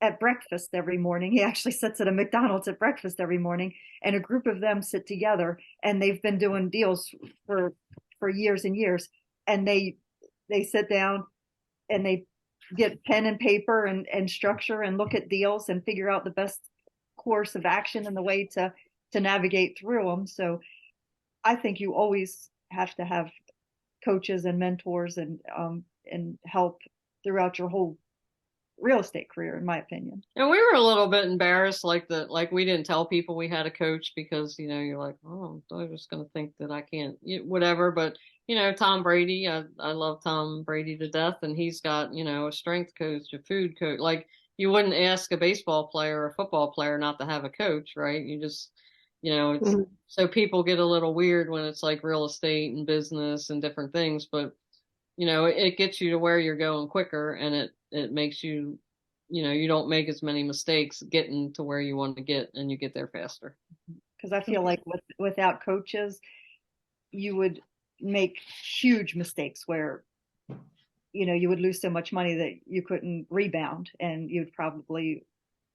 at breakfast every morning. He actually sits at a McDonald's at breakfast every morning, and a group of them sit together, and they've been doing deals for years and years. And they sit down and they get pen and paper and structure and look at deals and figure out the best course of action and the way to navigate through them. So I think you always have to have coaches and mentors and help throughout your whole real estate career, in my opinion. And we were a little bit embarrassed, like we didn't tell people we had a coach, because you're like, oh, they're just going to think that I can't, whatever. But Tom Brady, I love Tom Brady to death, and he's got a strength coach, a food coach. Like, you wouldn't ask a baseball player or a football player not to have a coach, right? You just it's so people get a little weird when it's like real estate and business and different things, but it gets you to where you're going quicker, and it makes you, you don't make as many mistakes getting to where you want to get, and you get there faster. Because I feel like without coaches, you would make huge mistakes where, you would lose so much money that you couldn't rebound, and you'd probably,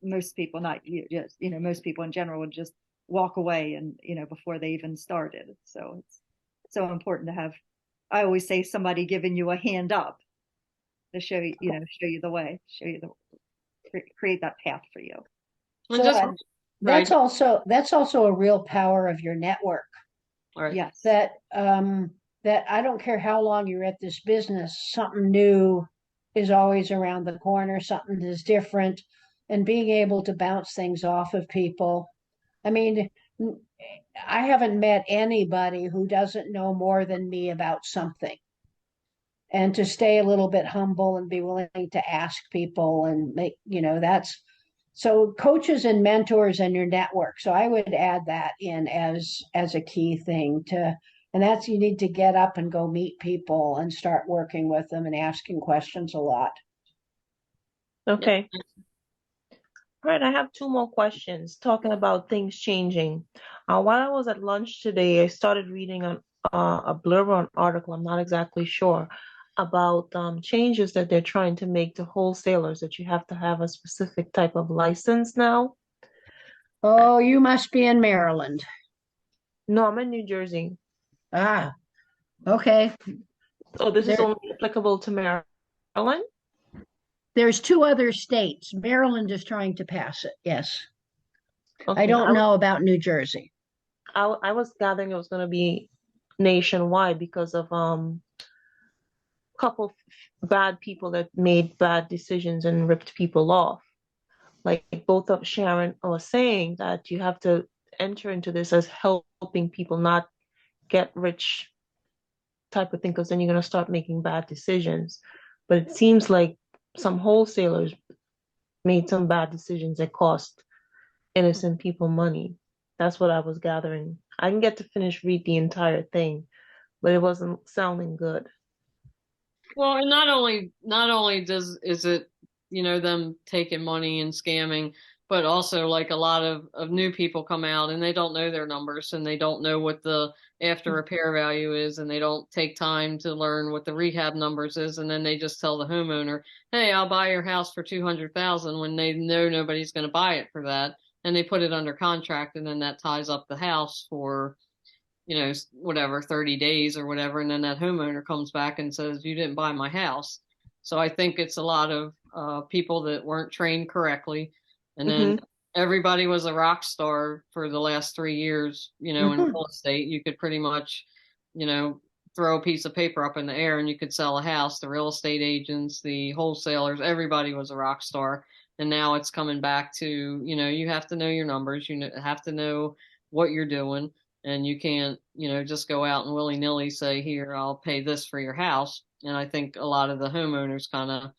most people, not you, just, most people in general would just walk away and, before they even started. So it's so important to have, I always say, somebody giving you a hand up to show you, show you the way, create that path for you. So that's also a real power of your network. Right. Yes. That I don't care how long you're at this business, something new is always around the corner, something is different, and being able to bounce things off of people. I mean, I haven't met anybody who doesn't know more than me about something. And to stay a little bit humble and be willing to ask people and make, that's so coaches and mentors and your network. So I would add that in as a key thing and that's, you need to get up and go meet people and start working with them and asking questions a lot. Okay. All right, I have two more questions talking about things changing. While I was at lunch today, I started reading a blurb or an article, I'm not exactly sure, about changes that they're trying to make to wholesalers, that you have to have a specific type of license now. Oh, you must be in Maryland. No, I'm in New Jersey. Ah, okay. So this is only applicable to Maryland? There's two other states. Maryland is trying to pass it, yes. Okay. I don't know about New Jersey. I was gathering it was going to be nationwide because of couple bad people that made bad decisions and ripped people off. Like both of Sharon was saying that you have to enter into this as helping people, not get rich type of thing, because then you're going to start making bad decisions. But it seems like some wholesalers made some bad decisions that cost innocent people money. That's what I was gathering. I didn't get to read the entire thing, but it wasn't sounding good. Well, and not only is it, them taking money and scamming, but also like a lot of new people come out and they don't know their numbers, and they don't know what the after repair value is, and they don't take time to learn what the rehab numbers is, and then they just tell the homeowner, hey, I'll buy your house for $200,000, when they know nobody's going to buy it for that, and they put it under contract, and then that ties up the house for whatever, 30 days or whatever. And then that homeowner comes back and says, you didn't buy my house. So I think it's a lot of people that weren't trained correctly. And then everybody was a rock star for the last 3 years, in real estate. You could pretty much, throw a piece of paper up in the air and you could sell a house. The real estate agents, the wholesalers, everybody was a rock star. And now it's coming back to, you have to know your numbers. You have to know what you're doing. And you can't, just go out and willy-nilly say, here, I'll pay this for your house. And I think a lot of the homeowners kind of,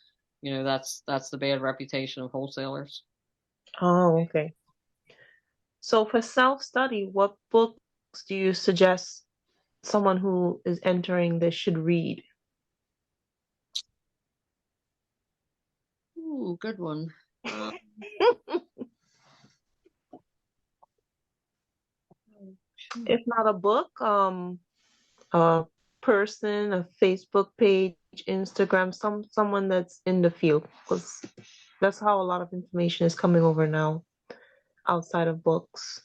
that's the bad reputation of wholesalers. Oh, okay. So for self-study, what books do you suggest someone who is entering this should read? Ooh, good one. If not a book, a person, a Facebook page, Instagram, someone that's in the field, because that's how a lot of information is coming over now, outside of books.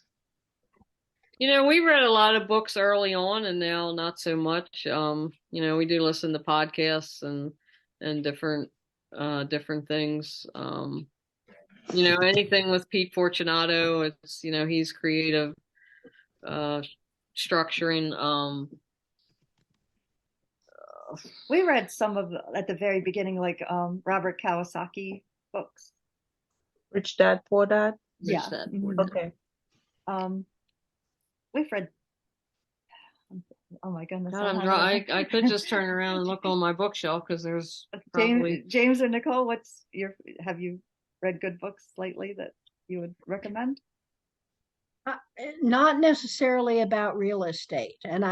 We read a lot of books early on, and now not so much. We do listen to podcasts and different things. Anything with Pete Fortunato, it's he's creative, structuring. We read some of at the very beginning, like Robert Kiyosaki books. Rich Dad, Poor Dad. Yeah. That. Okay. We've read. Oh my goodness! God, I'm dry. I could just turn around and look on my bookshelf because there's probably James or Nicole. Have you read good books lately that you would recommend? Not necessarily about real estate. And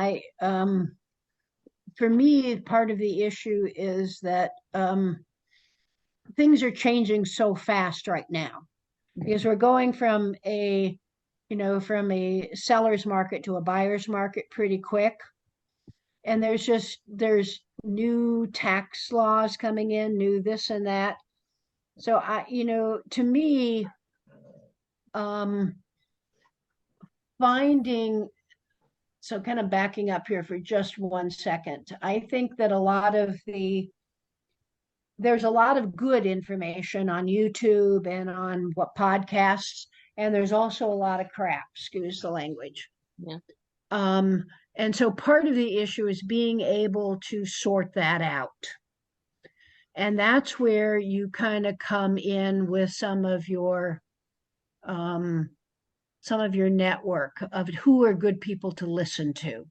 for me, part of the issue is that things are changing so fast right now, because we're going from a seller's market to a buyer's market pretty quick. And there's new tax laws coming in, new this and that. So to me, kind of backing up here for just 1 second, I think that there's a lot of good information on YouTube and on podcasts, and there's also a lot of crap, excuse the language. Yeah. And so part of the issue is being able to sort that out. And that's where you kind of come in with some of your network of who are good people to listen to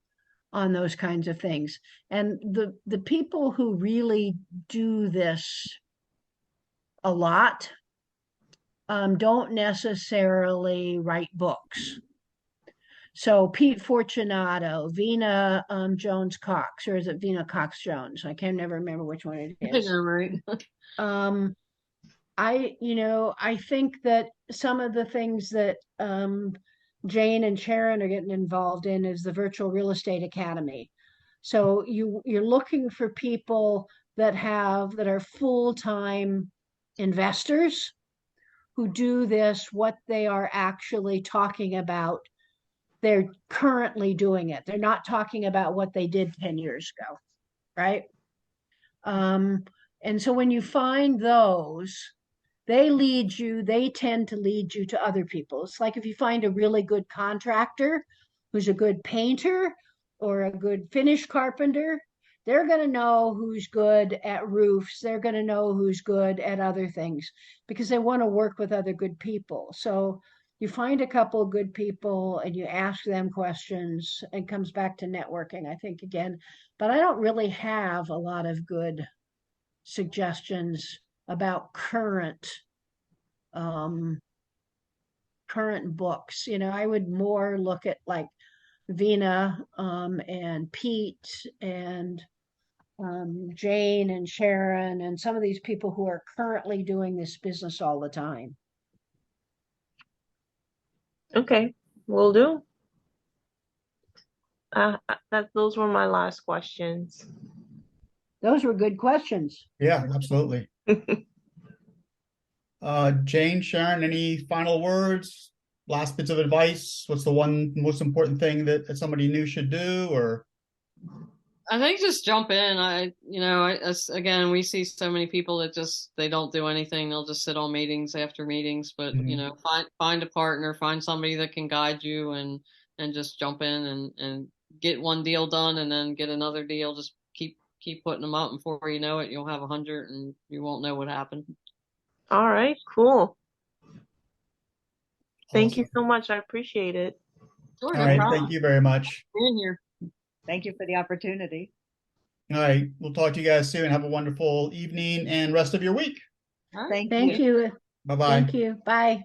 on those kinds of things. And the people who really do this a lot don't necessarily write books. So Pete Fortunato, Vina Jones Cox, or is it Vina Cox Jones? I can never remember which one it is. I know, right? I think that some of the things that Jane and Sharon are getting involved in is the Virtual Real Estate Academy. So you're looking for people that are full-time investors who do this, what they are actually talking about. They're currently doing it. They're not talking about what they did 10 years ago, right? And so when you find those, they tend to lead you to other people. It's like if you find a really good contractor who's a good painter or a good finish carpenter, they're going to know who's good at roofs. They're going to know who's good at other things because they want to work with other good people. So you find a couple of good people and you ask them questions, and it comes back to networking, I think, again. But I don't really have a lot of good suggestions about current books. I would more look at like Vina and Pete and Jane and Sharon and some of these people who are currently doing this business all the time. Okay, will do. Those were my last questions. Those were good questions. Yeah, absolutely. Jane, Sharon, any final words, last bits of advice? What's the one most important thing that somebody new should do? Or I think just jump in. Again, we see so many people that they don't do anything. They'll just sit on meetings after meetings. But find a partner, find somebody that can guide you, and just jump in and get one deal done, and then get another deal. Just keep putting them up. Before you know it, you'll have 100, and you won't know what happened. All right, cool. Thank awesome. you so much. I appreciate it. Sure, All right, thank you very much. Being here. Thank you for the opportunity. All right, we'll talk to you guys soon. Have a wonderful evening and rest of your week. All right. Thank Thank you. you. Bye-bye. Thank you. Bye.